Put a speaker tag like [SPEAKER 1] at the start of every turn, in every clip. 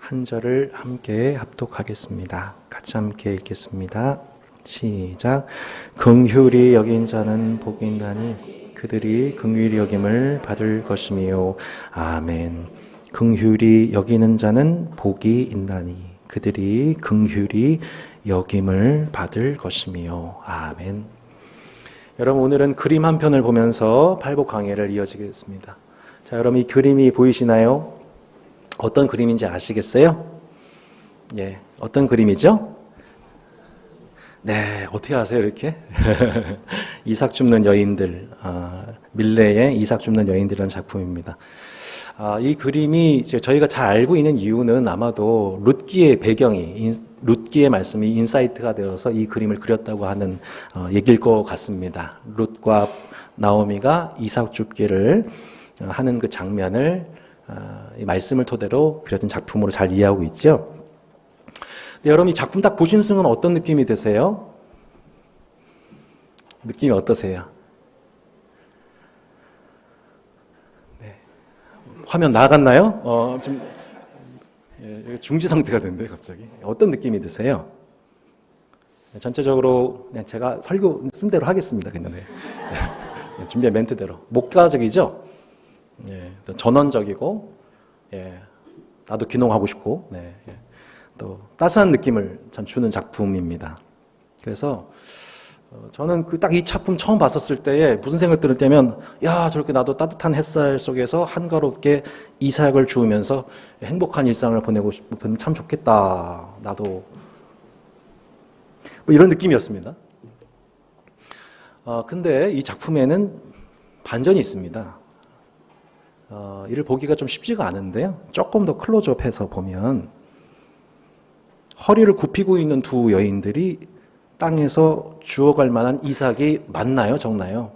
[SPEAKER 1] 한 절을 함께 합독하겠습니다. 같이 함께 읽겠습니다. 시작. 긍휼히 여긴 자는 복이 있나니 그들이 긍휼히 여김을 받을 것이며. 아멘. 긍휼히 여기는 자는 복이 있나니 그들이 긍휼히 여김을 받을 것이며. 아멘. 여러분, 오늘은 그림 한 편을 보면서 팔복 강해를 이어지겠습니다. 자, 여러분, 이 그림이 보이시나요? 어떤 그림인지 아시겠어요? 예, 어떤 그림이죠? 네, 어떻게 아세요, 이렇게? 이삭 줍는 여인들, 밀레의 이삭 줍는 여인들이라는 작품입니다. 이 그림이 저희가 잘 알고 있는 이유는 아마도 룻기의 배경이, 룻기의 말씀이 인사이트가 되어서 이 그림을 그렸다고 하는 얘기일 것 같습니다. 룻과 나오미가 이삭 줍기를 하는 그 장면을 이 말씀을 토대로 그려진 작품으로 잘 이해하고 있죠. 근데 여러분, 이 작품 딱 보신 순간 어떤 느낌이 드세요? 느낌이 어떠세요? 네. 화면 나갔나요? 좀 중지 상태가 됐는데 갑자기 어떤 느낌이 드세요? 전체적으로 그냥 제가 설교 쓴 대로 하겠습니다. 그냥 준비한 멘트대로 목가적이죠. 예, 전원적이고, 예, 나도 귀농하고 싶고, 네, 예, 또 따스한 느낌을 참 주는 작품입니다. 그래서 저는 딱 이 작품 처음 봤었을 때에 무슨 생각 들었냐면, 야, 저렇게 나도 따뜻한 햇살 속에서 한가롭게 이삭을 주우면서 행복한 일상을 보내고 싶으면 참 좋겠다. 나도 뭐 이런 느낌이었습니다. 근데 이 작품에는 반전이 있습니다. 이를 보기가 좀 쉽지가 않은데요. 조금 더 클로즈업해서 보면 허리를 굽히고 있는 두 여인들이 땅에서 주워갈 만한 이삭이 많나요? 적나요?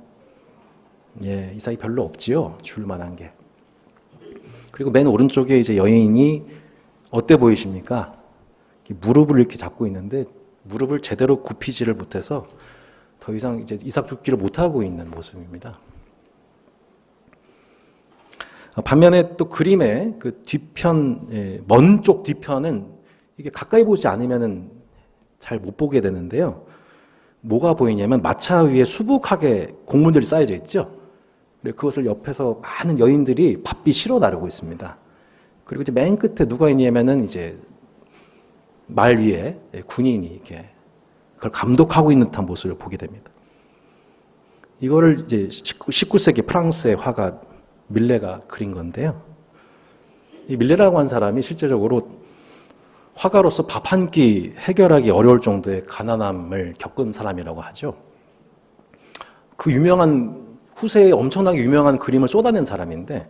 [SPEAKER 1] 예, 이삭이 별로 없지요. 줄 만한 게. 그리고 맨 오른쪽에 이제 여인이 어때 보이십니까? 무릎을 이렇게 잡고 있는데 무릎을 제대로 굽히지를 못해서 더 이상 이제 이삭 줍기를 못하고 있는 모습입니다. 반면에 또 그림의 그 뒤편, 먼 쪽 뒤편은 이게 가까이 보지 않으면은 잘 못 보게 되는데요. 뭐가 보이냐면 마차 위에 수북하게 곡물들이 쌓여져 있죠. 그리고 그것을 옆에서 많은 여인들이 바삐 실어 나르고 있습니다. 그리고 이제 맨 끝에 누가 있냐면은 이제 말 위에 군인이 이렇게 그걸 감독하고 있는 듯한 모습을 보게 됩니다. 이거를 이제 19세기 프랑스의 화가 밀레가 그린 건데요. 이 밀레라고 한 사람이 실제적으로 화가로서 밥 한 끼 해결하기 어려울 정도의 가난함을 겪은 사람이라고 하죠. 그 유명한 후세에 엄청나게 유명한 그림을 쏟아낸 사람인데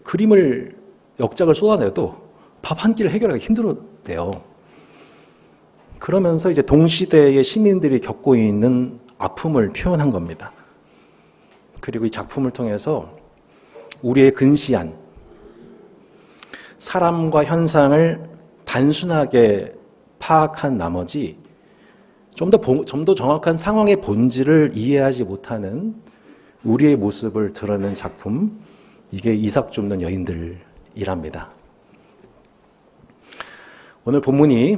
[SPEAKER 1] 그림을 역작을 쏟아내도 밥 한 끼를 해결하기 힘들었대요. 그러면서 이제 동시대의 시민들이 겪고 있는 아픔을 표현한 겁니다. 그리고 이 작품을 통해서 우리의 근시안, 사람과 현상을 단순하게 파악한 나머지 좀 더 정확한 상황의 본질을 이해하지 못하는 우리의 모습을 드러낸 작품, 이게 이삭 줍는 여인들이랍니다. 오늘 본문이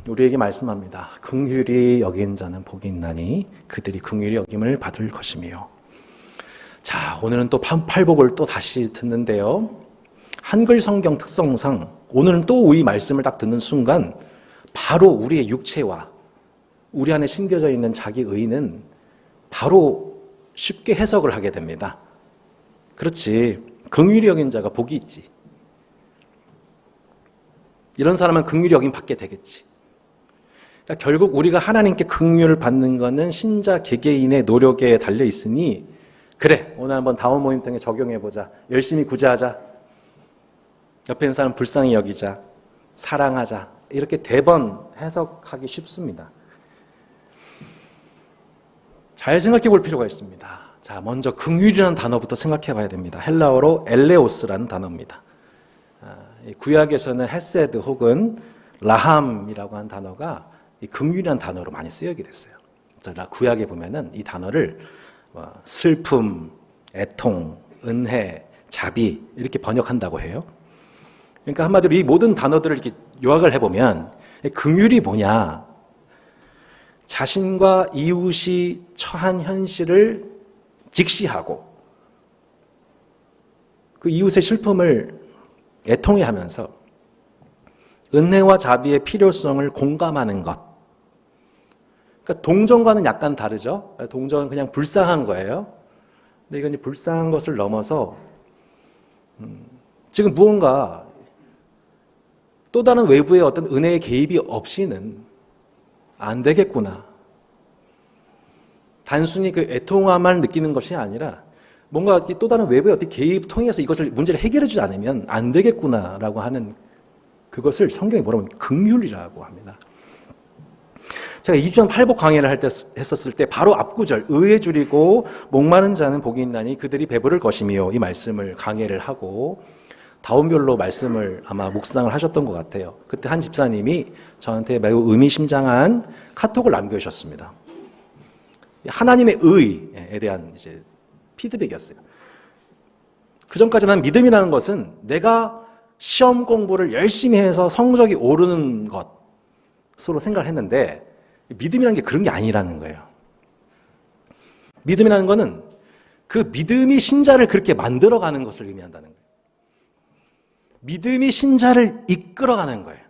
[SPEAKER 1] 우리에게 말씀합니다. 긍휼히 여긴 자는 복이 있나니 그들이 긍휼히 여김을 받을 것이며. 자, 오늘은 또 팔복을 또 다시 듣는데요. 한글 성경 특성상 오늘은 또 이 말씀을 딱 듣는 순간 바로 우리의 육체와 우리 안에 심겨져 있는 자기 의는 바로 쉽게 해석을 하게 됩니다. 그렇지, 긍휼히 여긴 자가 복이 있지. 이런 사람은 긍휼히 여김 받게 되겠지. 그러니까 결국 우리가 하나님께 긍휼을 받는 것은 신자 개개인의 노력에 달려 있으니 그래, 오늘 한번 다운 모임 통해 적용해보자. 열심히 구제하자. 옆에 있는 사람 불쌍히 여기자. 사랑하자. 이렇게 대번 해석하기 쉽습니다. 잘 생각해 볼 필요가 있습니다. 자, 먼저 긍휼이라는 단어부터 생각해 봐야 됩니다. 헬라어로 엘레오스라는 단어입니다. 구약에서는 헤세드 혹은 라함이라고 하는 단어가 이 긍휼이라는 단어로 많이 쓰여지게 됐어요. 구약에 보면은 이 단어를 슬픔, 애통, 은혜, 자비 이렇게 번역한다고 해요. 그러니까 한마디로 이 모든 단어들을 이렇게 요약을 해보면 긍휼이 뭐냐? 자신과 이웃이 처한 현실을 직시하고 그 이웃의 슬픔을 애통해하면서 은혜와 자비의 필요성을 공감하는 것. 그러니까 동정과는 약간 다르죠. 동정은 그냥 불쌍한 거예요. 근데 이건 불쌍한 것을 넘어서 지금 무언가 또 다른 외부의 어떤 은혜의 개입이 없이는 안 되겠구나. 단순히 그 애통함을 느끼는 것이 아니라 뭔가 또 다른 외부의 어떤 개입 통해서 이것을 문제를 해결해 주지 않으면 안 되겠구나라고 하는 그것을 성경이 뭐라고 하면 긍휼이라고 합니다. 제가 2주 전 팔복 강해를 했었을 때 바로 앞구절 의에 줄이고 목마른 자는 복이 있나니 그들이 배부를 것이며 이 말씀을 강해를 하고 다운별로 말씀을 아마 묵상을 하셨던 것 같아요. 그때 한 집사님이 저한테 매우 의미심장한 카톡을 남겨주셨습니다. 하나님의 의에 대한 이제 피드백이었어요. 그 전까지는 믿음이라는 것은 내가 시험 공부를 열심히 해서 성적이 오르는 것으로 생각을 했는데 믿음이라는 게 그런 게 아니라는 거예요. 믿음이라는 거는 그 믿음이 신자를 그렇게 만들어가는 것을 의미한다는 거예요. 믿음이 신자를 이끌어가는 거예요.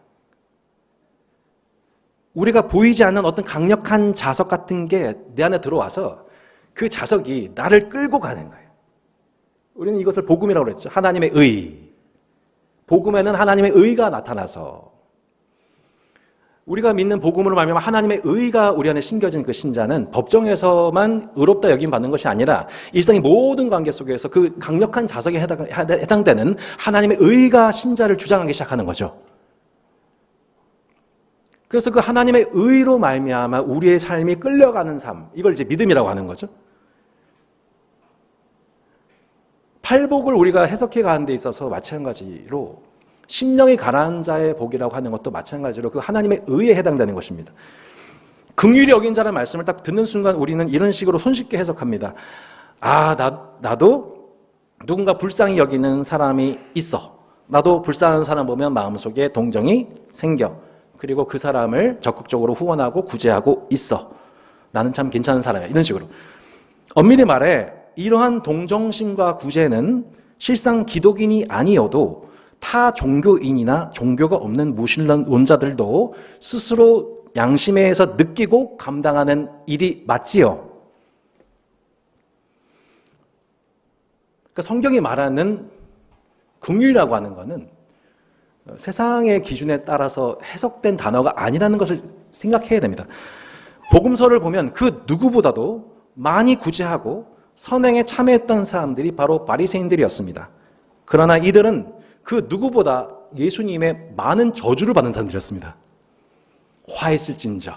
[SPEAKER 1] 우리가 보이지 않는 어떤 강력한 자석 같은 게 내 안에 들어와서 그 자석이 나를 끌고 가는 거예요. 우리는 이것을 복음이라고 그랬죠. 하나님의 의. 복음에는 하나님의 의가 나타나서 우리가 믿는 복음으로 말미암아 하나님의 의가 우리 안에 심겨진 그 신자는 법정에서만 의롭다 여김 받는 것이 아니라 일상의 모든 관계 속에서 그 강력한 자석에 해당되는 하나님의 의가 신자를 주장하기 시작하는 거죠. 그래서 그 하나님의 의로 말미암아 우리의 삶이 끌려가는 삶, 이걸 이제 믿음이라고 하는 거죠. 팔복을 우리가 해석해 가는 데 있어서 마찬가지로 심령이 가난한 자의 복이라고 하는 것도 마찬가지로 그 하나님의 의에 해당되는 것입니다. 긍휼히 여긴 자라는 말씀을 딱 듣는 순간 우리는 이런 식으로 손쉽게 해석합니다. 나도 누군가 불쌍히 여기는 사람이 있어. 나도 불쌍한 사람 보면 마음속에 동정이 생겨. 그리고 그 사람을 적극적으로 후원하고 구제하고 있어. 나는 참 괜찮은 사람이야. 이런 식으로. 엄밀히 말해 이러한 동정심과 구제는 실상 기독인이 아니어도 타 종교인이나 종교가 없는 무신론자들도 스스로 양심에서 느끼고 감당하는 일이 맞지요. 그러니까 성경이 말하는 긍휼이라고 하는 것은 세상의 기준에 따라서 해석된 단어가 아니라는 것을 생각해야 됩니다. 복음서를 보면 그 누구보다도 많이 구제하고 선행에 참여했던 사람들이 바로 바리새인들이었습니다. 그러나 이들은 그 누구보다 예수님의 많은 저주를 받는 사람들이었습니다. 화했을진저.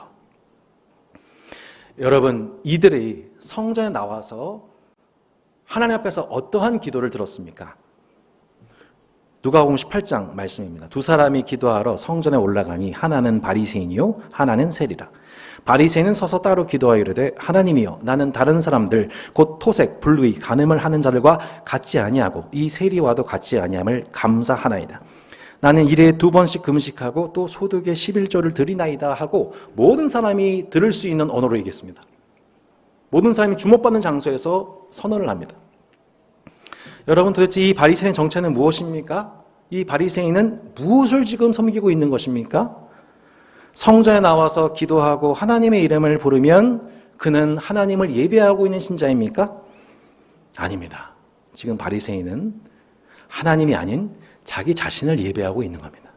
[SPEAKER 1] 여러분, 이들이 성전에 나와서 하나님 앞에서 어떠한 기도를 들었습니까? 누가복음 18장 말씀입니다. 두 사람이 기도하러 성전에 올라가니 하나는 바리새인이요 하나는 세리라. 바리새인은 서서 따로 기도하여 이르되 하나님이여 나는 다른 사람들 곧 토색, 불의, 간음을 하는 자들과 같지 아니하고 이 세리와도 같지 아니함을 감사하나이다. 나는 일에 2번씩 금식하고 또 소득의 11조를 드리나이다 하고 모든 사람이 들을 수 있는 언어로 얘기했습니다. 모든 사람이 주목받는 장소에서 선언을 합니다. 여러분 도대체 이 바리새인 정체는 무엇입니까? 이 바리새인은 무엇을 지금 섬기고 있는 것입니까? 성전에 나와서 기도하고 하나님의 이름을 부르면 그는 하나님을 예배하고 있는 신자입니까? 아닙니다. 지금 바리새인은 하나님이 아닌 자기 자신을 예배하고 있는 겁니다.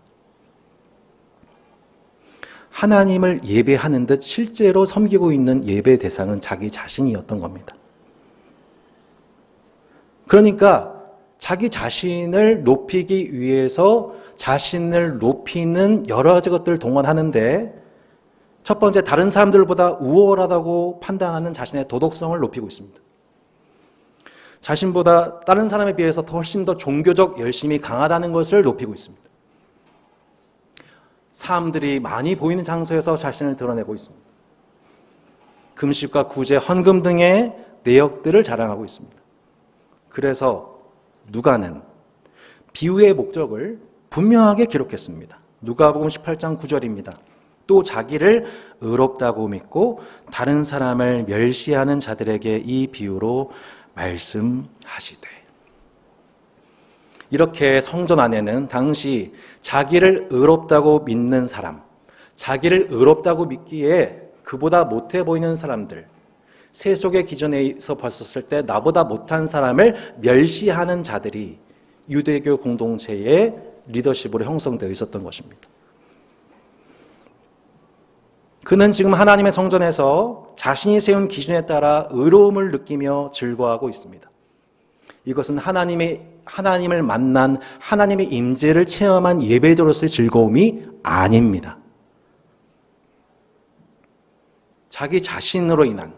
[SPEAKER 1] 하나님을 예배하는 듯 실제로 섬기고 있는 예배 대상은 자기 자신이었던 겁니다. 그러니까 자기 자신을 높이기 위해서 자신을 높이는 여러 가지 것들을 동원하는데 첫 번째 다른 사람들보다 우월하다고 판단하는 자신의 도덕성을 높이고 있습니다. 자신보다 다른 사람에 비해서 훨씬 더 종교적 열심이 강하다는 것을 높이고 있습니다. 사람들이 많이 보이는 장소에서 자신을 드러내고 있습니다. 금식과 구제, 헌금 등의 내역들을 자랑하고 있습니다. 그래서 누가는 비유의 목적을 분명하게 기록했습니다. 누가복음 18장 9절입니다. 또 자기를 의롭다고 믿고 다른 사람을 멸시하는 자들에게 이 비유로 말씀하시되. 이렇게 성전 안에는 당시 자기를 의롭다고 믿는 사람, 자기를 의롭다고 믿기에 그보다 못해 보이는 사람들, 세속의 기준에서 봤었을 때 나보다 못한 사람을 멸시하는 자들이 유대교 공동체의 리더십으로 형성되어 있었던 것입니다. 그는 지금 하나님의 성전에서 자신이 세운 기준에 따라 의로움을 느끼며 즐거워하고 있습니다. 이것은 하나님을 만난 하나님의 임재를 체험한 예배자로서의 즐거움이 아닙니다. 자기 자신으로 인한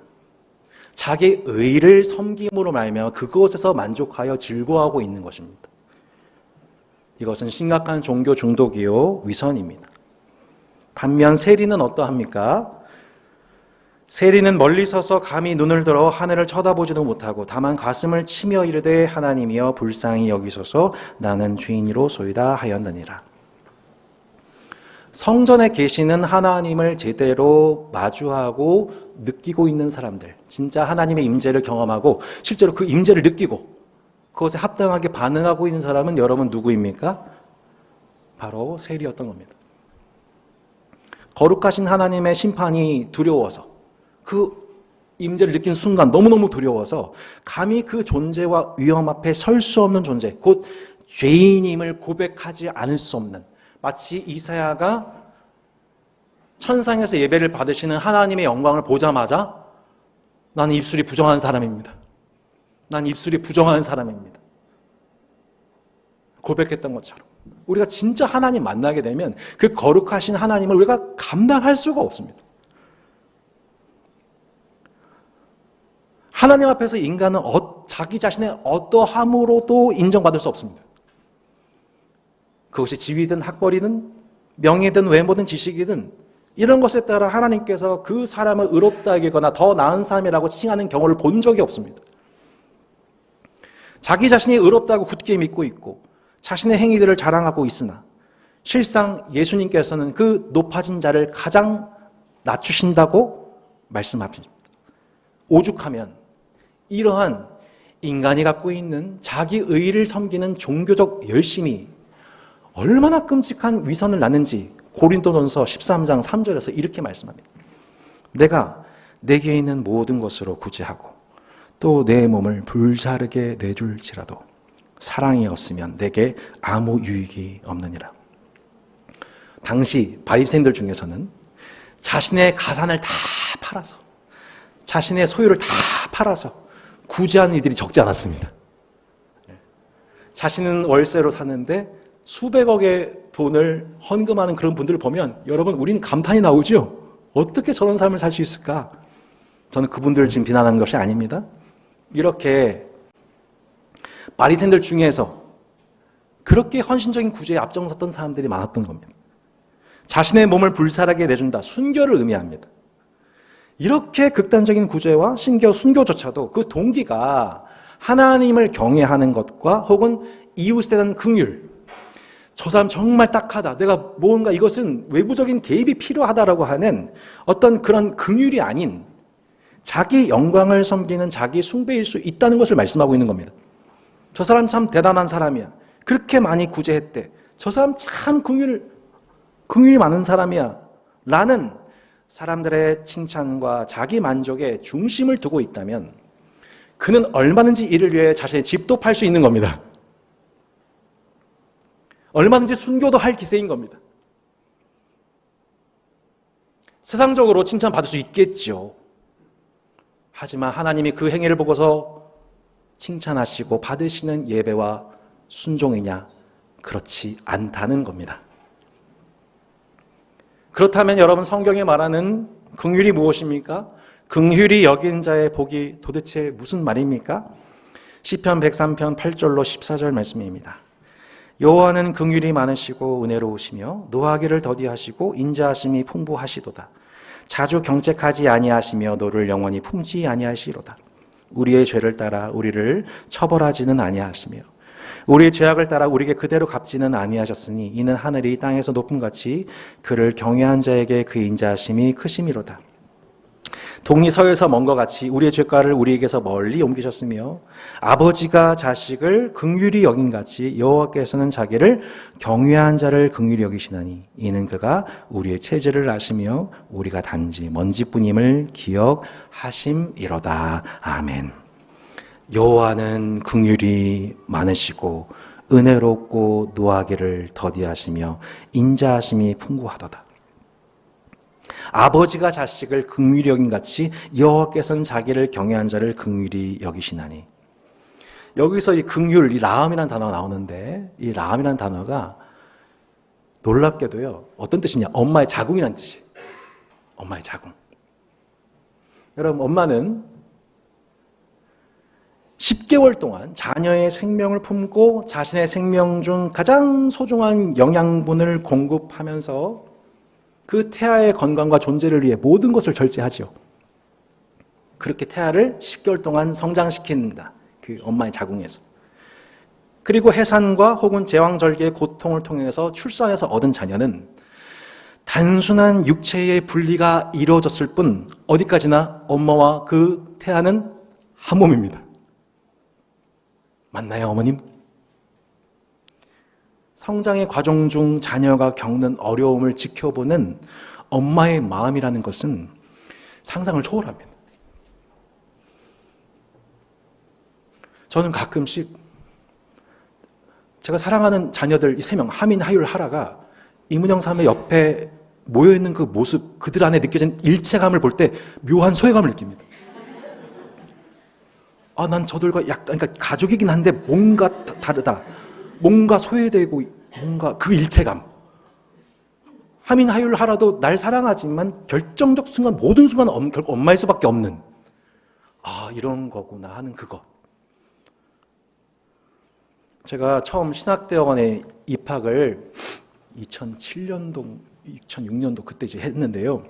[SPEAKER 1] 자기 의를 섬김으로 말하며 그것에서 만족하여 즐거워하고 있는 것입니다. 이것은 심각한 종교 중독이요 위선입니다. 반면 세리는 어떠합니까? 세리는 멀리 서서 감히 눈을 들어 하늘을 쳐다보지도 못하고 다만 가슴을 치며 이르되 하나님이여 불쌍히 여기소서 나는 죄인이로소이다 하였느니라. 성전에 계시는 하나님을 제대로 마주하고 느끼고 있는 사람들, 진짜 하나님의 임재를 경험하고 실제로 그 임재를 느끼고 그것에 합당하게 반응하고 있는 사람은 여러분 누구입니까? 바로 세리였던 겁니다. 거룩하신 하나님의 심판이 두려워서 그 임재를 느낀 순간 너무너무 두려워서 감히 그 존재와 위험 앞에 설 수 없는 존재, 곧 죄인임을 고백하지 않을 수 없는, 마치 이사야가 천상에서 예배를 받으시는 하나님의 영광을 보자마자 나는 입술이 부정한 사람입니다. 난 입술이 부정한 사람입니다. 고백했던 것처럼 우리가 진짜 하나님 만나게 되면 그 거룩하신 하나님을 우리가 감당할 수가 없습니다. 하나님 앞에서 인간은 자기 자신의 어떠함으로도 인정받을 수 없습니다. 그것이 지위든 학벌이든 명예든 외모든 지식이든 이런 것에 따라 하나님께서 그 사람을 의롭다 여기거나 더 나은 사람이라고 칭하는 경우를 본 적이 없습니다. 자기 자신이 의롭다고 굳게 믿고 있고 자신의 행위들을 자랑하고 있으나 실상 예수님께서는 그 높아진 자를 가장 낮추신다고 말씀하십니다. 오죽하면 이러한 인간이 갖고 있는 자기 의를 섬기는 종교적 열심이 얼마나 끔찍한 위선을 낳는지 고린도전서 13장 3절에서 이렇게 말씀합니다. 내가 내게 있는 모든 것으로 구제하고 또 내 몸을 불사르게 내줄지라도 사랑이 없으면 내게 아무 유익이 없느니라. 당시 바리새인들 중에서는 자신의 가산을 다 팔아서 자신의 소유를 다 팔아서 구제하는 이들이 적지 않았습니다. 자신은 월세로 사는데 수백억의 돈을 헌금하는 그런 분들을 보면 여러분 우리는 감탄이 나오죠. 어떻게 저런 삶을 살 수 있을까? 저는 그분들을 지금 비난하는 것이 아닙니다. 이렇게 바리새인들 중에서 그렇게 헌신적인 구제에 앞장섰던 사람들이 많았던 겁니다. 자신의 몸을 불살하게 내준다. 순교를 의미합니다. 이렇게 극단적인 구제와 심지어 순교조차도 그 동기가 하나님을 경외하는 것과 혹은 이웃에 대한 긍휼, 저 사람 정말 딱하다, 내가 뭔가 이것은 외부적인 개입이 필요하다라고 하는 어떤 그런 긍휼이 아닌 자기 영광을 섬기는 자기 숭배일 수 있다는 것을 말씀하고 있는 겁니다. 저 사람 참 대단한 사람이야. 그렇게 많이 구제했대. 저 사람 참 긍휼이 많은 사람이야. 라는 사람들의 칭찬과 자기 만족에 중심을 두고 있다면 그는 얼마든지 이를 위해 자신의 집도 팔 수 있는 겁니다. 얼마든지 순교도 할 기세인 겁니다. 세상적으로 칭찬받을 수 있겠죠. 하지만 하나님이 그 행위를 보고서 칭찬하시고 받으시는 예배와 순종이냐? 그렇지 않다는 겁니다. 그렇다면 여러분 성경에 말하는 긍휼이 무엇입니까? 긍휼이 여긴 자의 복이 도대체 무슨 말입니까? 시편 103편 8절로 14절 말씀입니다. 여호와는 긍휼이 많으시고 은혜로우시며 노하기를 더디하시고 인자하심이 풍부하시도다. 자주 경책하지 아니하시며 너를 영원히 품지 아니하시로다. 우리의 죄를 따라 우리를 처벌하지는 아니하시며 우리의 죄악을 따라 우리에게 그대로 갚지는 아니하셨으니 이는 하늘이 땅에서 높음같이 그를 경외한 자에게 그 인자하심이 크심이로다. 동이 서에서 먼 것 같이 우리의 죄가를 우리에게서 멀리 옮기셨으며 아버지가 자식을 긍휼히 여긴같이 여호와께서는 자기를 경외한 자를 긍휼히 여기시나니 이는 그가 우리의 체질을 아시며 우리가 단지 먼지뿐임을 기억하심이로다. 아멘. 여호와는 긍휼이 많으시고 은혜롭고 노하기를 더디하시며 인자하심이 풍부하도다. 아버지가 자식을 긍휼히 여긴 같이 여호와께서는 자기를 경외한 자를 긍휼히 여기시나니. 여기서 이 긍휼, 이 라함이라는 단어가 나오는데 이 라함이라는 단어가 놀랍게도요. 어떤 뜻이냐? 엄마의 자궁이라는 뜻이에요. 엄마의 자궁. 여러분, 엄마는 10개월 동안 자녀의 생명을 품고 자신의 생명 중 가장 소중한 영양분을 공급하면서 그 태아의 건강과 존재를 위해 모든 것을 절제하죠. 그렇게 태아를 10개월 동안 성장시킨다. 그 엄마의 자궁에서. 그리고 해산과 혹은 제왕절개의 고통을 통해서 출산해서 얻은 자녀는 단순한 육체의 분리가 이루어졌을 뿐 어디까지나 엄마와 그 태아는 한 몸입니다. 맞나요, 어머님? 성장의 과정 중 자녀가 겪는 어려움을 지켜보는 엄마의 마음이라는 것은 상상을 초월합니다. 저는 가끔씩 제가 사랑하는 자녀들 이 3명, 하민, 하율, 하라가 이문영 사람의 옆에 모여있는 그 모습, 그들 안에 느껴진 일체감을 볼 때 묘한 소외감을 느낍니다. 난 저들과 약간, 그러니까 가족이긴 한데 뭔가 다르다. 뭔가 소외되고 뭔가 그 일체감. 하민, 하율, 하라도 날 사랑하지만 결정적 순간, 모든 순간 결국 엄마일 수밖에 없는 이런 거구나 하는 그것. 제가 처음 신학대학원에 입학을 2007년도, 2006년도 그때 이제 했는데요.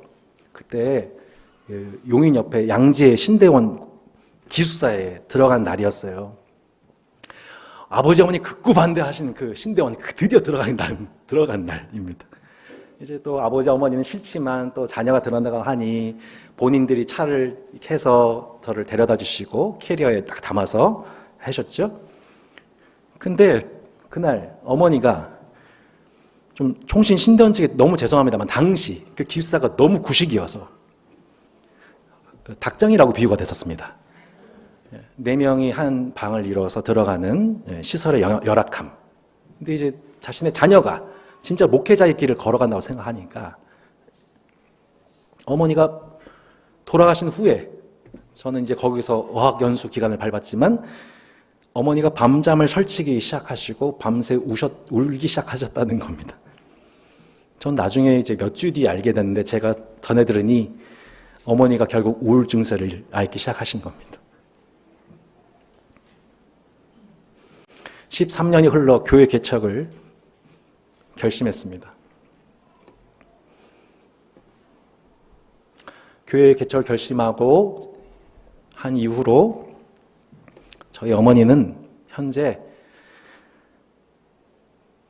[SPEAKER 1] 그때 용인 옆에 양지의 신대원 기숙사에 들어간 날이었어요. 아버지 어머니 극구 반대하신 그 신대원 드디어 들어간 날입니다. 이제 또 아버지 어머니는 싫지만 또 자녀가 들어간다고 하니 본인들이 차를 해서 저를 데려다 주시고 캐리어에 딱 담아서 하셨죠. 근데 그날 어머니가 좀 총신 신대원 측에 너무 죄송합니다만 당시 그 기숙사가 너무 구식이어서 닭장이라고 비유가 됐었습니다. 4명이 한 방을 이뤄서 들어가는 시설의 열악함. 근데 이제 자신의 자녀가 진짜 목회자의 길을 걸어간다고 생각하니까 어머니가 돌아가신 후에 저는 이제 거기서 어학연수 기간을 밟았지만 어머니가 밤잠을 설치기 시작하시고 밤새 울기 시작하셨다는 겁니다. 전 나중에 이제 몇 주 뒤에 알게 됐는데 제가 전해 들으니 어머니가 결국 우울 증세를 앓기 시작하신 겁니다. 13년이 흘러 교회 개척을 결심했습니다. 교회 개척을 결심하고 한 이후로 저희 어머니는 현재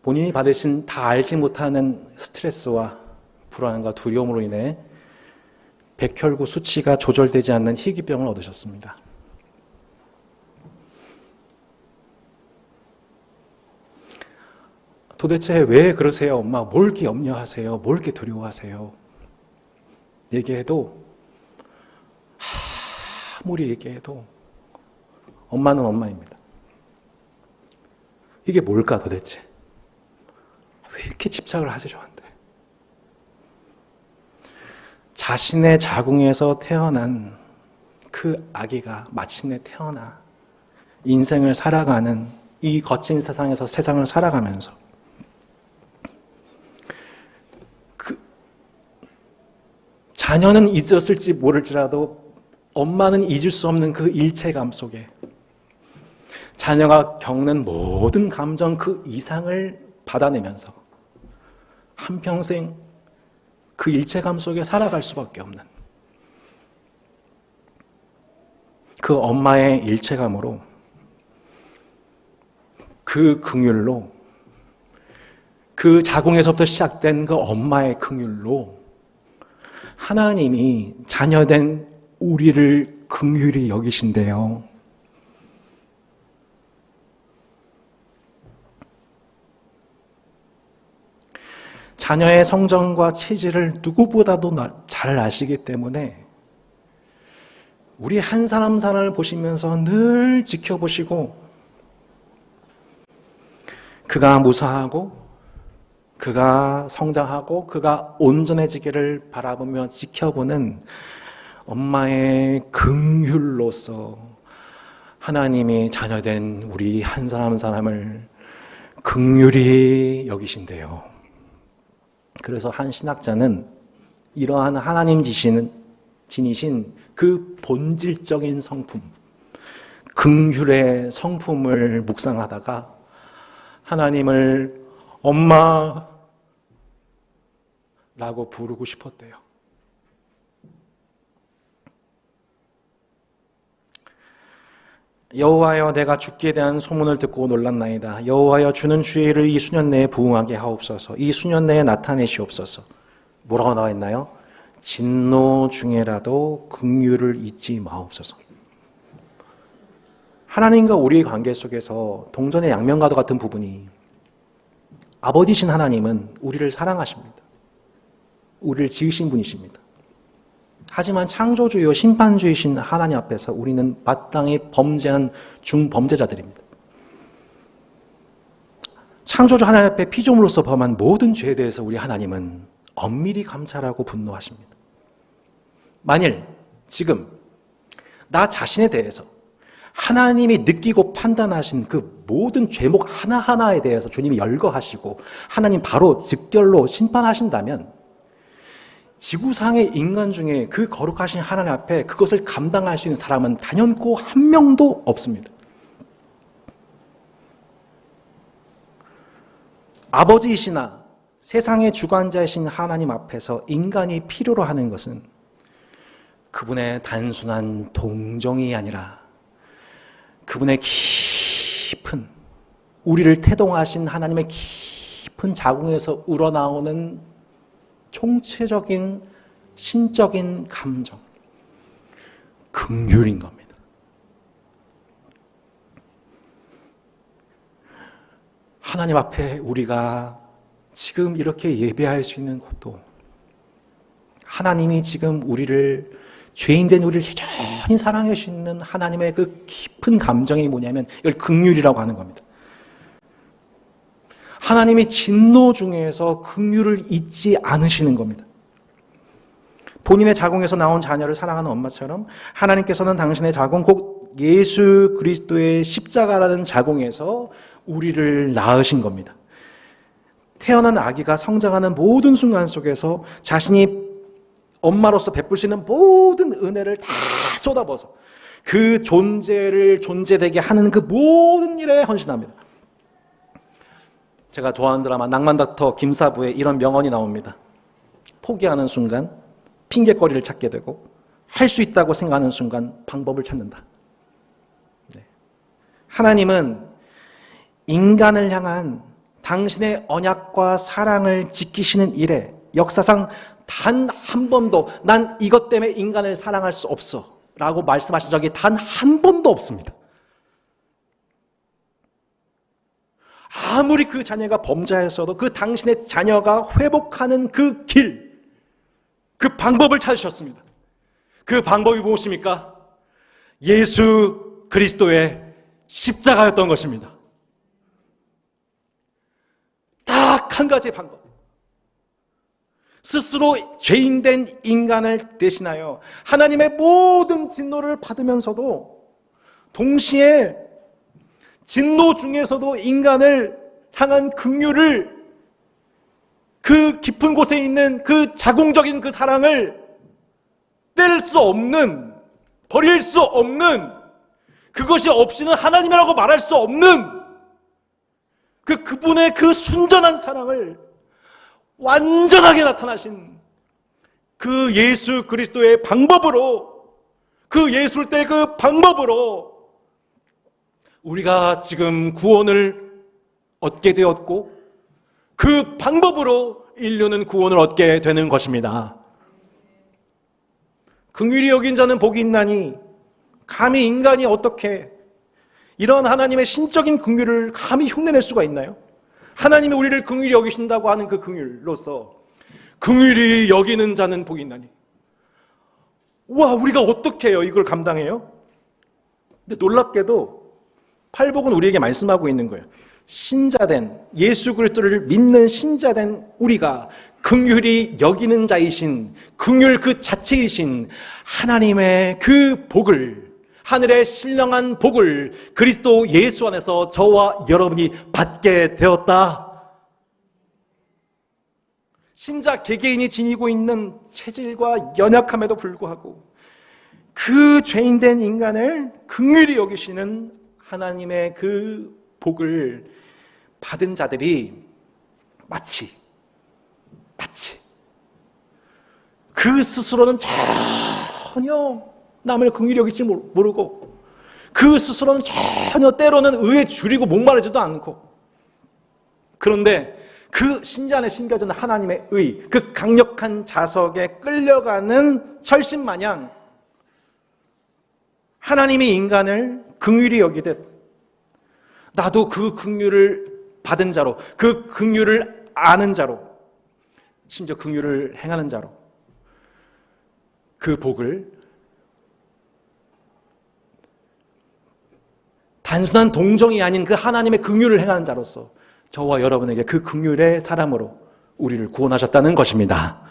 [SPEAKER 1] 본인이 받으신 다 알지 못하는 스트레스와 불안과 두려움으로 인해 백혈구 수치가 조절되지 않는 희귀병을 얻으셨습니다. 도대체 왜 그러세요? 엄마, 뭘 이렇게 염려하세요? 뭘 이렇게 두려워하세요? 얘기해도 아무리 얘기해도 엄마는 엄마입니다. 이게 뭘까 도대체? 왜 이렇게 집착을 하지 저한테? 자신의 자궁에서 태어난 그 아기가 마침내 태어나 인생을 살아가는 이 거친 세상에서 세상을 살아가면서 자녀는 잊었을지 모를지라도 엄마는 잊을 수 없는 그 일체감 속에 자녀가 겪는 모든 감정 그 이상을 받아내면서 한평생 그 일체감 속에 살아갈 수밖에 없는 그 엄마의 일체감으로 그 긍휼로, 그 자궁에서부터 시작된 그 엄마의 긍휼로 하나님이 자녀된 우리를 긍휼히 여기신대요. 자녀의 성정과 체질을 누구보다도 잘 아시기 때문에 우리 한 사람 사람을 보시면서 늘 지켜보시고 그가 무사하고 그가 성장하고 그가 온전해지기를 바라보며 지켜보는 엄마의 긍휼로서 하나님이 자녀된 우리 한 사람 사람을 긍휼히 여기신대요. 그래서 한 신학자는 이러한 하나님 지니신 그 본질적인 성품, 긍휼의 성품을 묵상하다가 하나님을 엄마라고 부르고 싶었대요. 여호와여, 내가 주께 대한 소문을 듣고 놀랐나이다. 여호와여, 주는 주의 일을 이 수년 내에 부응하게 하옵소서. 이 수년 내에 나타내시옵소서. 뭐라고 나와 있나요? 진노 중에라도 긍휼을 잊지 마옵소서. 하나님과 우리의 관계 속에서 동전의 양면과도 같은 부분이, 아버지신 하나님은 우리를 사랑하십니다. 우리를 지으신 분이십니다. 하지만 창조주요 심판주이신 하나님 앞에서 우리는 마땅히 범죄한 중범죄자들입니다. 창조주 하나님 앞에 피조물로서 범한 모든 죄에 대해서 우리 하나님은 엄밀히 감찰하고 분노하십니다. 만일 지금 나 자신에 대해서 하나님이 느끼고 판단하신 그 모든 죄목 하나하나에 대해서 주님이 열거하시고 하나님 바로 즉결로 심판하신다면 지구상의 인간 중에 그 거룩하신 하나님 앞에 그것을 감당할 수 있는 사람은 단연코 한 명도 없습니다. 아버지이시나 세상의 주관자이신 하나님 앞에서 인간이 필요로 하는 것은 그분의 단순한 동정이 아니라 그분의 깊은, 우리를 태동하신 하나님의 깊은 자궁에서 우러나오는 총체적인 신적인 감정, 긍휼인 겁니다. 하나님 앞에 우리가 지금 이렇게 예배할 수 있는 것도 하나님이 지금 우리를, 죄인된 우리를 여전히 사랑해 주시는 하나님의 그 깊은 감정이 뭐냐면 이걸 긍휼이라고 하는 겁니다. 하나님이 진노 중에서 긍휼을 잊지 않으시는 겁니다. 본인의 자궁에서 나온 자녀를 사랑하는 엄마처럼 하나님께서는 당신의 자궁, 곧 예수 그리스도의 십자가라는 자궁에서 우리를 낳으신 겁니다. 태어난 아기가 성장하는 모든 순간 속에서 자신이 엄마로서 베풀 수 있는 모든 은혜를 다 쏟아부어서 그 존재를 존재되게 하는 그 모든 일에 헌신합니다. 제가 좋아하는 드라마 낭만닥터 김사부에 이런 명언이 나옵니다. 포기하는 순간 핑계거리를 찾게 되고 할 수 있다고 생각하는 순간 방법을 찾는다. 네. 하나님은 인간을 향한 당신의 언약과 사랑을 지키시는 일에 역사상 단 한 번도 난 이것 때문에 인간을 사랑할 수 없어 라고 말씀하신 적이 단 한 번도 없습니다. 아무리 그 자녀가 범죄하였어도 그 당신의 자녀가 회복하는 그 길, 그 방법을 찾으셨습니다. 그 방법이 무엇입니까? 예수 그리스도의 십자가였던 것입니다. 딱 한 가지의 방법. 스스로 죄인된 인간을 대신하여 하나님의 모든 진노를 받으면서도 동시에 진노 중에서도 인간을 향한 긍휼을, 그 깊은 곳에 있는 그 자궁적인 그 사랑을 뗄 수 없는, 버릴 수 없는, 그것이 없이는 하나님이라고 말할 수 없는 그분의 그 순전한 사랑을 완전하게 나타나신 그 예수 그리스도의 방법으로, 그 예술 때 그 방법으로 우리가 지금 구원을 얻게 되었고 그 방법으로 인류는 구원을 얻게 되는 것입니다. 긍휼히 여긴 자는 복이 있나니 감히 인간이 어떻게 이런 하나님의 신적인 긍휼을 감히 흉내낼 수가 있나요? 하나님이 우리를 긍휼히 여기신다고 하는 그 긍휼로서 긍휼히 여기는 자는 복이 있나니, 와, 우리가 어떻게 해요? 이걸 감당해요? 근데 놀랍게도 팔복은 우리에게 말씀하고 있는 거예요. 신자된, 예수 그리스도를 믿는 신자된 우리가 긍휼히 여기는 자이신, 긍휼 그 자체이신 하나님의 그 복을, 하늘의 신령한 복을 그리스도 예수 안에서 저와 여러분이 받게 되었다. 신자 개개인이 지니고 있는 체질과 연약함에도 불구하고 그 죄인된 인간을 긍휼히 여기시는 하나님의 그 복을 받은 자들이 마치 그 스스로는 전혀 남을 긍휼히 여길지 모르고 그 스스로는 전혀 때로는 의에 줄이고 목마르지도 않고, 그런데 그 신자 안에 심겨진 하나님의 의, 그 강력한 자석에 끌려가는 철심 마냥 하나님이 인간을 긍휼히 여기듯 나도 그 긍휼을 받은 자로, 그 긍휼을 아는 자로, 심지어 긍휼을 행하는 자로 그 복을 단순한 동정이 아닌 그 하나님의 긍휼을 행하는 자로서 저와 여러분에게 그 긍휼의 사람으로 우리를 구원하셨다는 것입니다.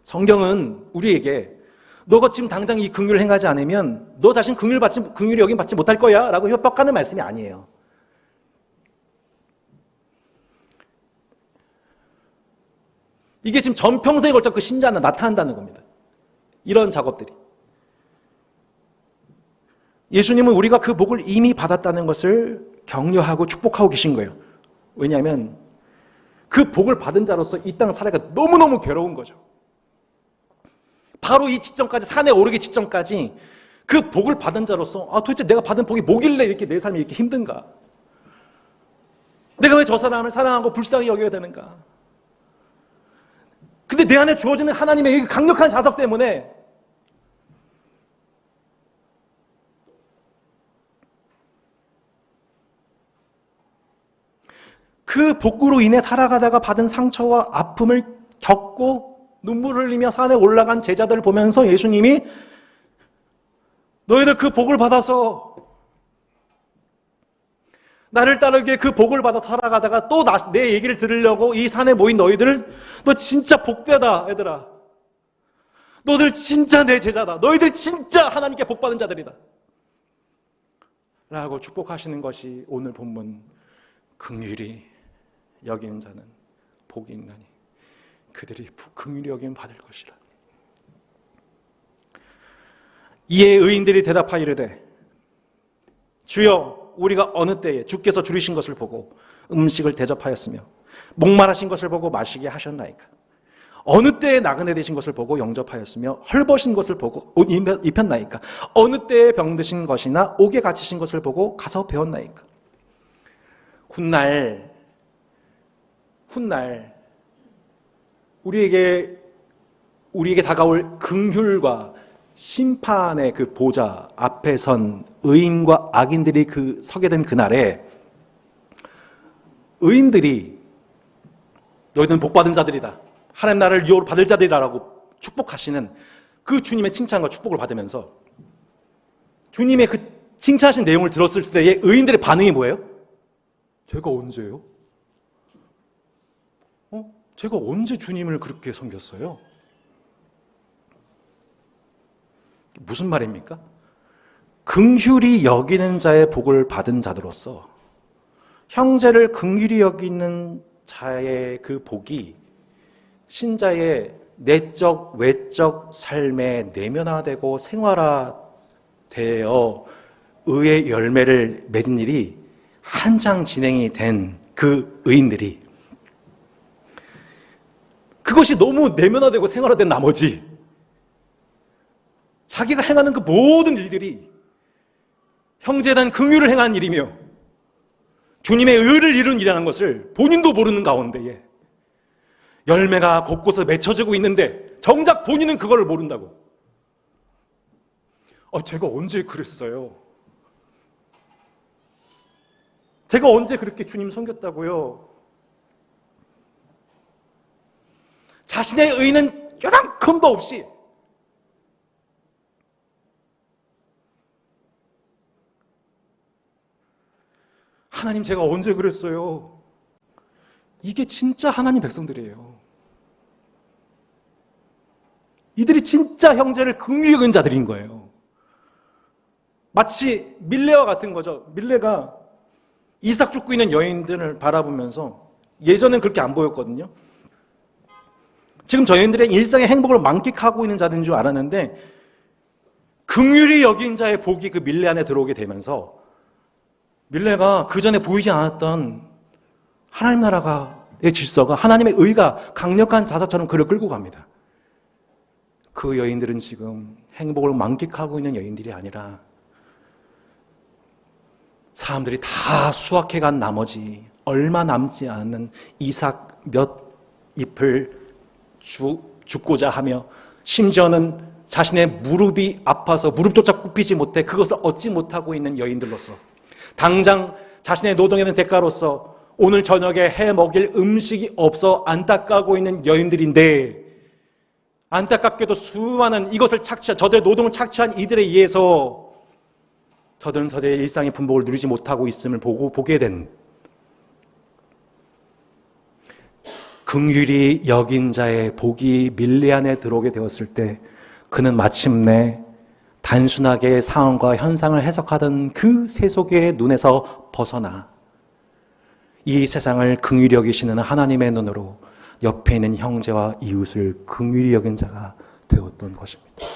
[SPEAKER 1] 성경은 우리에게 너가 지금 당장 이 긍휼을 행하지 않으면 너 자신 긍휼히 여김 받지 못할 거야 라고 협박하는 말씀이 아니에요. 이게 지금 전평생에 걸쳐 그 신자는 나타난다는 겁니다. 이런 작업들이. 예수님은 우리가 그 복을 이미 받았다는 것을 격려하고 축복하고 계신 거예요. 왜냐하면 그 복을 받은 자로서 이 땅 살아가 너무너무 괴로운 거죠. 바로 이 지점까지, 산에 오르기 직전까지 그 복을 받은 자로서 도대체 내가 받은 복이 뭐길래 이렇게 내 삶이 이렇게 힘든가? 내가 왜 저 사람을 사랑하고 불쌍히 여겨야 되는가? 근데 내 안에 주어지는 하나님의 이 강력한 자석 때문에 그 복으로 인해 살아가다가 받은 상처와 아픔을 겪고 눈물을 흘리며 산에 올라간 제자들을 보면서 예수님이 너희들 그 복을 받아서 나를 따르기에 그 복을 받아 살아가다가 또 내 얘기를 들으려고 이 산에 모인 너희들, 너 진짜 복되다 얘들아. 너희들 진짜 내 제자다. 너희들 진짜 하나님께 복받은 자들이다 라고 축복하시는 것이 오늘 본문 긍휼히 여기는 자는 복이 있나니 그들이 긍휼히 여김을 받을 것이라. 이에 의인들이 대답하여 이르되 주여 우리가 어느 때에 주께서 줄이신 것을 보고 음식을 대접하였으며 목마르신 것을 보고 마시게 하셨나이까? 어느 때에 나그네 되신 것을 보고 영접하였으며 헐벗은 것을 보고 옷 입혔나이까? 어느 때에 병드신 것이나 옥에 갇히신 것을 보고 가서 배웠나이까? 훗날 우리에게 다가올 긍휼과 심판의 그 보좌 앞에 선 의인과 악인들이 서게 된 그날에 의인들이 너희들은 복받은 자들이다, 하나님 나라를 유업으로 받을 자들이라고 축복하시는 그 주님의 칭찬과 축복을 받으면서 주님의 그 칭찬하신 내용을 들었을 때의 의인들의 반응이 뭐예요? 제가 언제요? 제가 언제 주님을 그렇게 섬겼어요? 무슨 말입니까? 긍휼히 여기는 자의 복을 받은 자들로서 형제를 긍휼히 여기는 자의 그 복이 신자의 내적 외적 삶에 내면화되고 생활화되어 의의 열매를 맺은 일이 한창 진행이 된 그 의인들이 그것이 너무 내면화되고 생활화된 나머지 자기가 행하는 그 모든 일들이 형제에 대한 긍휼을 행한 일이며 주님의 의를 이룬 일이라는 것을 본인도 모르는 가운데에 열매가 곳곳에 맺혀지고 있는데 정작 본인은 그걸 모른다고. 제가 언제 그랬어요? 제가 언제 그렇게 주님 섬겼다고요? 자신의 의는 요만큼도 없이 하나님 제가 언제 그랬어요? 이게 진짜 하나님 백성들이에요. 이들이 진짜 형제를 긍휼히 여긴 자들인 거예요. 마치 밀레와 같은 거죠. 밀레가 이삭 죽고 있는 여인들을 바라보면서, 예전엔 그렇게 안 보였거든요. 지금 저 여인들의 일상의 행복을 만끽하고 있는 자들인 줄 알았는데, 긍휼히 여긴 자의 복이 그 밀레 안에 들어오게 되면서 밀레가 그 전에 보이지 않았던 하나님 나라의 질서가, 하나님의 의가 강력한 자석처럼 그를 끌고 갑니다. 그 여인들은 지금 행복을 만끽하고 있는 여인들이 아니라 사람들이 다 수확해간 나머지 얼마 남지 않은 이삭 몇 잎을 죽고자 하며, 심지어는 자신의 무릎이 아파서 무릎조차 굽히지 못해 그것을 얻지 못하고 있는 여인들로서, 당장 자신의 노동에는 대가로서 오늘 저녁에 해 먹일 음식이 없어 안타까고 있는 여인들인데, 안타깝게도 수많은 이것을 저들의 노동을 착취한 이들에 의해서 저들은 저들의 일상의 분복을 누리지 못하고 있음을 보게 된, 긍휼히 여긴 자의 복이 밀레 안에 들어오게 되었을 때, 그는 마침내 단순하게 상황과 현상을 해석하던 그 세속의 눈에서 벗어나 이 세상을 긍휼히 여기시는 하나님의 눈으로 옆에 있는 형제와 이웃을 긍휼히 여긴 자가 되었던 것입니다.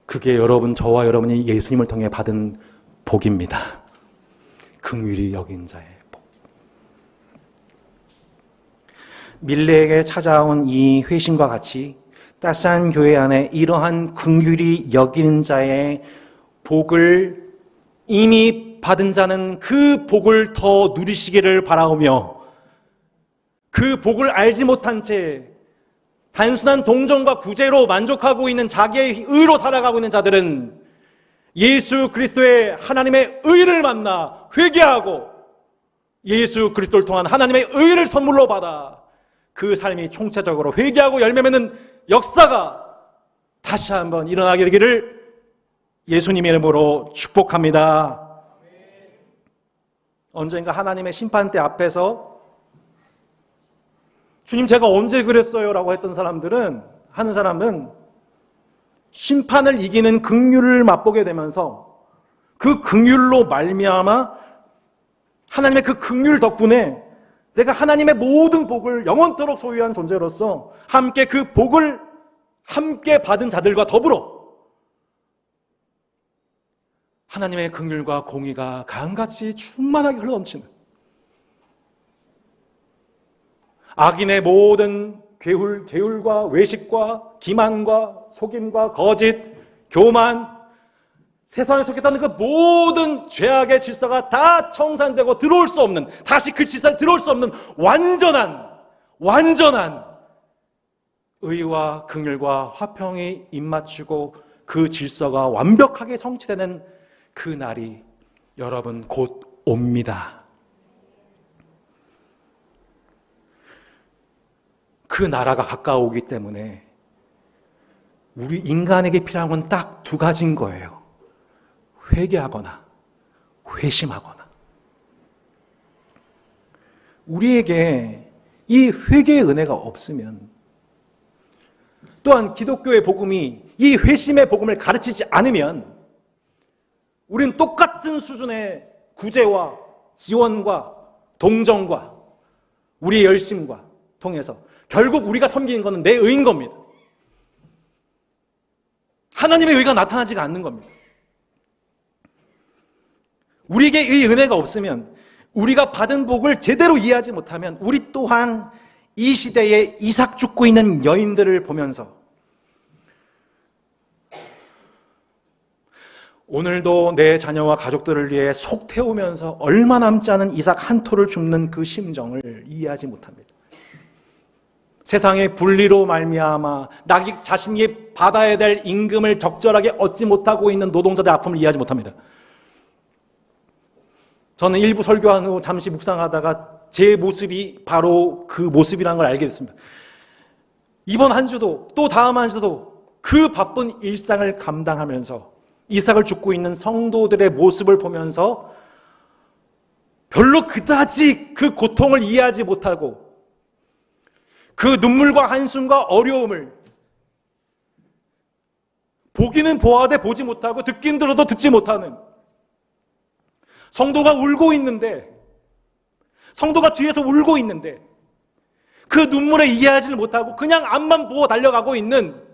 [SPEAKER 1] 그게 저와 여러분이 예수님을 통해 받은 복입니다. 긍휼히 여긴 자의 복. 밀레에게 찾아온 이 회심과 같이 따스한 교회 안에 이러한 긍휼히 여기는 자의 복을 이미 받은 자는 그 복을 더 누리시기를 바라오며, 그 복을 알지 못한 채 단순한 동정과 구제로 만족하고 있는 자기의 의로 살아가고 있는 자들은 예수 그리스도의 하나님의 의를 만나 회개하고 예수 그리스도를 통한 하나님의 의를 선물로 받아 그 삶이 총체적으로 회개하고 열매 맺는 역사가 다시 한번 일어나게 되기를 예수님의 이름으로 축복합니다. 언젠가 하나님의 심판대 앞에서 주님 제가 언제 그랬어요? 라고 했던 하는 사람은 심판을 이기는 긍휼을 맛보게 되면서 그 긍휼로 말미암아 하나님의 그 긍휼 덕분에 내가 하나님의 모든 복을 영원토록 소유한 존재로서 함께 그 복을 함께 받은 자들과 더불어 하나님의 긍휼과 공의가 강같이 충만하게 흘러넘치는, 악인의 모든 계율과 외식과 기만과 속임과 거짓, 교만, 세상에 속했다는 그 모든 죄악의 질서가 다 청산되고 들어올 수 없는, 다시 그 질서에 들어올 수 없는 완전한 의와 긍휼과 화평이 입맞추고 그 질서가 완벽하게 성취되는 그 날이 여러분 곧 옵니다. 그 나라가 가까워오기 때문에 우리 인간에게 필요한 건 딱 두 가지인 거예요. 회개하거나 회심하거나. 우리에게 이 회개의 은혜가 없으면, 또한 기독교의 복음이 이 회심의 복음을 가르치지 않으면 우리는 똑같은 수준의 구제와 지원과 동정과 우리의 열심과 통해서 결국 우리가 섬기는 것은 내 의인 겁니다. 하나님의 의가 나타나지가 않는 겁니다. 우리에게 이 은혜가 없으면, 우리가 받은 복을 제대로 이해하지 못하면 우리 또한 이 시대에 이삭 죽고 있는 여인들을 보면서 오늘도 내 자녀와 가족들을 위해 속 태우면서 얼마 남지 않은 이삭 한 토를 줍는 그 심정을 이해하지 못합니다. 세상의 분리로 말미암아 자신이 받아야 될 임금을 적절하게 얻지 못하고 있는 노동자들의 아픔을 이해하지 못합니다. 저는 일부 설교한 후 잠시 묵상하다가 제 모습이 바로 그 모습이라는 걸 알게 됐습니다. 이번 한 주도 또 다음 한 주도 그 바쁜 일상을 감당하면서 이삭을 줍고 있는 성도들의 모습을 보면서 별로 그다지 그 고통을 이해하지 못하고 그 눈물과 한숨과 어려움을 보기는 보아대 보지 못하고 듣긴 들어도 듣지 못하는 성도가 울고 있는데, 성도가 뒤에서 울고 있는데 그 눈물에 이해하지를 못하고 그냥 앞만 보고 달려가고 있는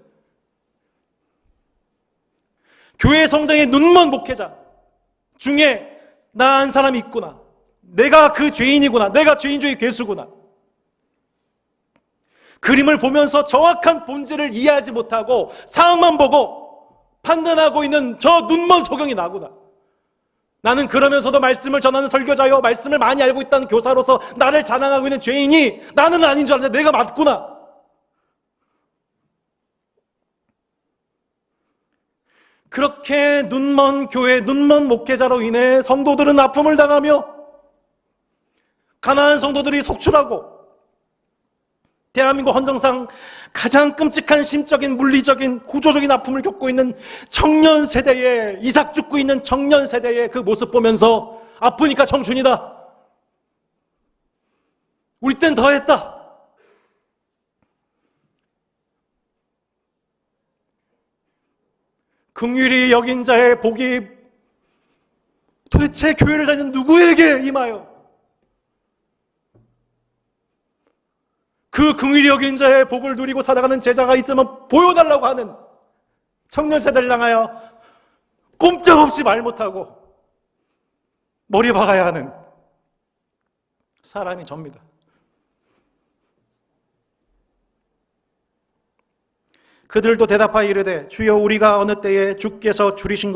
[SPEAKER 1] 교회 성장의 눈먼 목회자 중에 나 한 사람이 있구나. 내가 그 죄인이구나. 내가 죄인 중의 괴수구나. 그림을 보면서 정확한 본질을 이해하지 못하고 상황만 보고 판단하고 있는 저 눈먼 소경이 나구나. 나는 그러면서도 말씀을 전하는 설교자요, 말씀을 많이 알고 있다는 교사로서 나를 자랑하고 있는 죄인이 나는 아닌 줄 알았는데 내가 맞구나. 그렇게 눈먼 교회, 눈먼 목회자로 인해 성도들은 아픔을 당하며 가난한 성도들이 속출하고 대한민국 헌정상 가장 끔찍한 심적인, 물리적인, 구조적인 아픔을 겪고 있는 청년 세대에, 이삭 죽고 있는 청년 세대의 그 모습 보면서 아프니까 청춘이다. 우리 땐 더했다. 긍휼히 여긴 자의 복이 도대체 교회를 다니는 누구에게 임하여 그 긍휼히 여긴 자의 복을 누리고 살아가는 제자가 있으면 보여달라고 하는 청년 세대를 향하여 꼼짝없이 말 못하고 머리 박아야 하는 사람이 접니다. 그들도 대답하여 이르되 주여 우리가 어느 때에 주께서 줄이신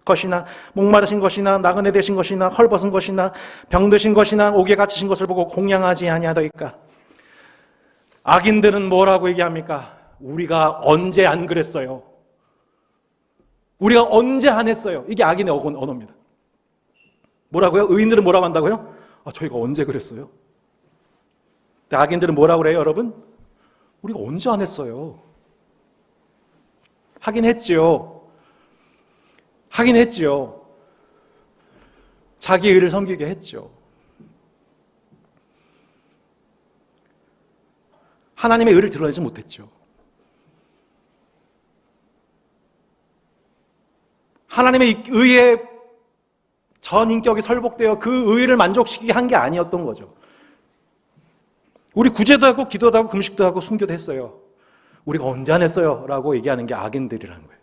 [SPEAKER 1] 것이나 목마르신 것이나 나그네 되신 것이나 헐벗은 것이나 병드신 것이나 옥에 갇히신 것을 보고 공양하지 아니하더이까. 악인들은 뭐라고 얘기합니까? 우리가 언제 안 그랬어요? 우리가 언제 안 했어요? 이게 악인의 언어입니다. 뭐라고요? 의인들은 뭐라고 한다고요? 저희가 언제 그랬어요? 근데 악인들은 뭐라고 그래요, 여러분? 우리가 언제 안 했어요? 하긴 했지요. 하긴 했지요. 자기 의를 섬기게 했죠. 하나님의 의를 드러내지 못했죠. 하나님의 의에 전 인격이 설복되어 그 의를 만족시키게 한 게 아니었던 거죠. 우리 구제도 하고 기도도 하고 금식도 하고 순교도 했어요. 우리가 언제 안 했어요? 라고 얘기하는 게 악인들이라는 거예요.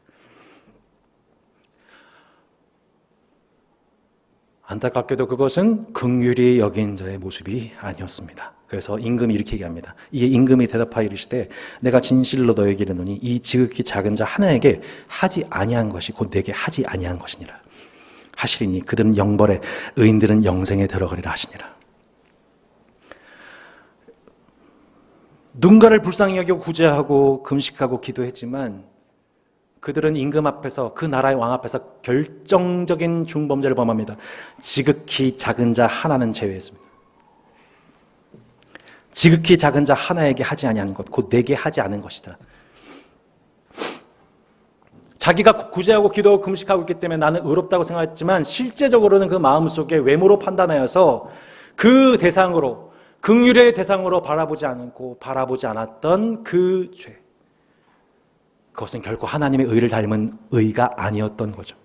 [SPEAKER 1] 안타깝게도 그것은 긍휼히 여긴 자의 모습이 아니었습니다. 그래서 임금이 이렇게 얘기합니다. 이에 임금이 대답하여 이르시되 내가 진실로 너에게 이르노니 이 지극히 작은 자 하나에게 하지 아니한 것이 곧 내게 하지 아니한 것이니라 하시리니 그들은 영벌에 의인들은 영생에 들어가리라 하시니라. 누군가를 불쌍히 여기고 구제하고 금식하고 기도했지만 그들은 임금 앞에서 그 나라의 왕 앞에서 결정적인 중범죄를 범합니다. 지극히 작은 자 하나는 제외했습니다. 지극히 작은 자 하나에게 하지 아니한 것, 곧 내게 하지 않은 것이다. 자기가 구제하고 기도하고 금식하고 있기 때문에 나는 의롭다고 생각했지만 실제적으로는 그 마음속에 외모로 판단하여서 그 대상으로, 긍휼의 대상으로 바라보지 않고 바라보지 않았던 그 죄, 그것은 결코 하나님의 의를 닮은 의가 아니었던 거죠.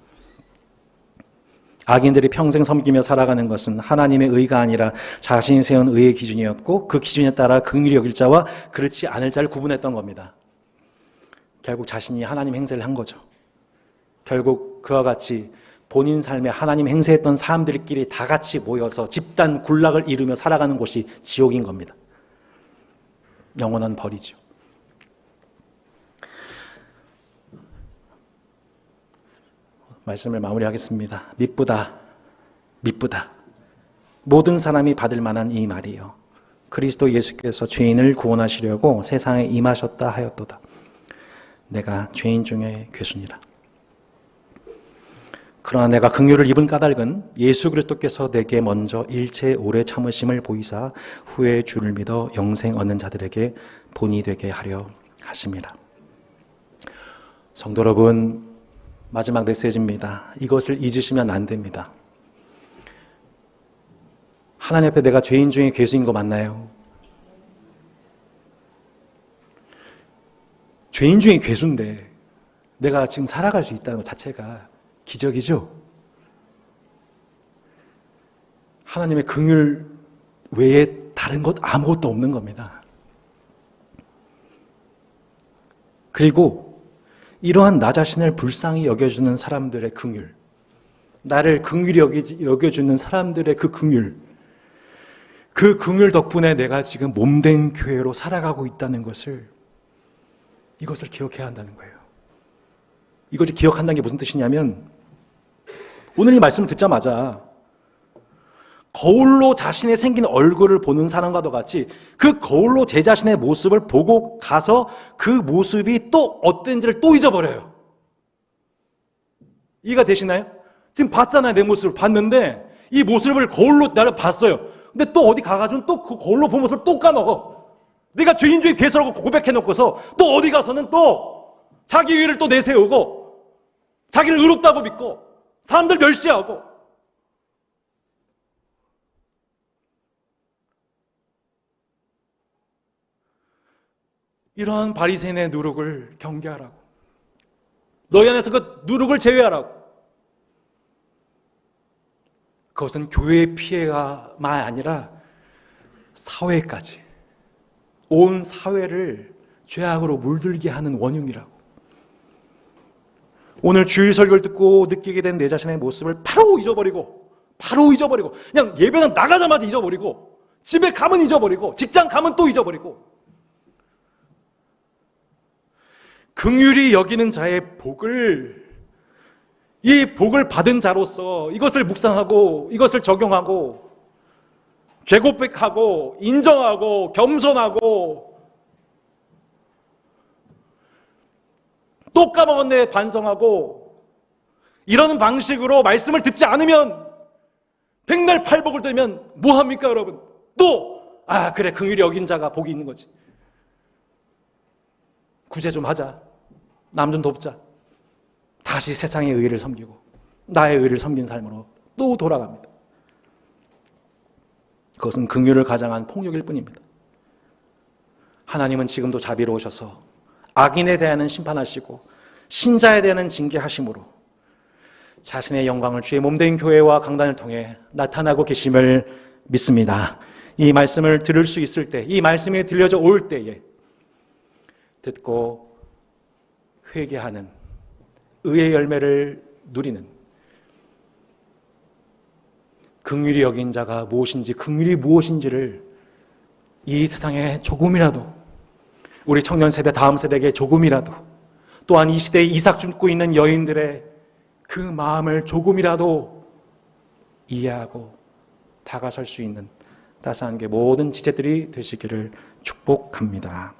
[SPEAKER 1] 악인들이 평생 섬기며 살아가는 것은 하나님의 의가 아니라 자신이 세운 의의 기준이었고 그 기준에 따라 긍휼히 여길 자와 그렇지 않을 자를 구분했던 겁니다. 결국 자신이 하나님 행세를 한 거죠. 결국 그와 같이 본인 삶에 하나님 행세했던 사람들끼리 다 같이 모여서 집단 굴락을 이루며 살아가는 곳이 지옥인 겁니다. 영원한 벌이죠. 말씀을 마무리하겠습니다. 미쁘다, 미쁘다. 모든 사람이 받을 만한 이 말이요. 그리스도 예수께서 죄인을 구원하시려고 세상에 임하셨다 하였도다. 내가 죄인 중에 괴순이라. 그러나 내가 긍휼을 입은 까닭은 예수 그리스도께서 내게 먼저 일체 오래 참으심을 보이사 후에 주를 믿어 영생 얻는 자들에게 본이 되게 하려 하심이라. 성도 여러분, 마지막 메시지입니다. 이것을 잊으시면 안 됩니다. 하나님 앞에 내가 죄인 중에 괴수인 거 맞나요? 죄인 중에 괴수인데 내가 지금 살아갈 수 있다는 것 자체가 기적이죠? 하나님의 긍휼 외에 다른 것 아무것도 없는 겁니다. 그리고 이러한 나 자신을 불쌍히 여겨주는 사람들의 긍휼, 나를 긍휼히 여겨주는 사람들의 그 긍휼, 그 긍휼 덕분에 내가 지금 몸된 교회로 살아가고 있다는 것을, 이것을 기억해야 한다는 거예요. 이것을 기억한다는 게 무슨 뜻이냐면, 오늘 이 말씀을 듣자마자 거울로 자신의 생긴 얼굴을 보는 사람과도 같이 그 거울로 제 자신의 모습을 보고 가서 그 모습이 또 어땠는지를 또 잊어버려요. 이해가 되시나요? 지금 봤잖아요. 내 모습을 봤는데 이 모습을 거울로 나를 봤어요. 근데 또 어디 가가지고 또 그 거울로 본 모습을 또 까먹어. 내가 죄인 중에 괴수라고 고백해놓고서 또 어디 가서는 또 자기 의를 또 내세우고 자기를 의롭다고 믿고 사람들 멸시하고. 이러한 바리새인의 누룩을 경계하라고. 너희 안에서 그 누룩을 제외하라고. 그것은 교회의 피해가만 아니라 사회까지, 온 사회를 죄악으로 물들게 하는 원흉이라고. 오늘 주일 설교를 듣고 느끼게 된 내 자신의 모습을 바로 잊어버리고 그냥 예배는 나가자마자 잊어버리고 집에 가면 잊어버리고 직장 가면 또 잊어버리고, 긍휼히 여기는 자의 복을, 이 복을 받은 자로서 이것을 묵상하고 이것을 적용하고 죄고백하고 인정하고 겸손하고 또 까먹었네 반성하고 이러는 방식으로 말씀을 듣지 않으면, 백날 팔복을 들면 뭐합니까 여러분? 또 그래, 긍휼히 여긴 자가 복이 있는 거지. 구제 좀 하자, 남 좀 돕자. 다시 세상의 의를 섬기고 나의 의를 섬긴 삶으로 또 돌아갑니다. 그것은 긍휼을 가장한 폭력일 뿐입니다. 하나님은 지금도 자비로우셔서 악인에 대하여는 심판하시고 신자에 대하여는 징계하심으로 자신의 영광을 주의 몸된 교회와 강단을 통해 나타나고 계심을 믿습니다. 이 말씀을 들을 수 있을 때, 이 말씀이 들려져 올 때에 듣고 회개하는 의의 열매를 누리는, 긍휼히 여긴 자가 무엇인지, 긍휼이 무엇인지를 이 세상에 조금이라도, 우리 청년 세대, 다음 세대에게 조금이라도, 또한 이 시대에 이삭 줍고 있는 여인들의 그 마음을 조금이라도 이해하고 다가설 수 있는 따스한 게 모든 지체들이 되시기를 축복합니다.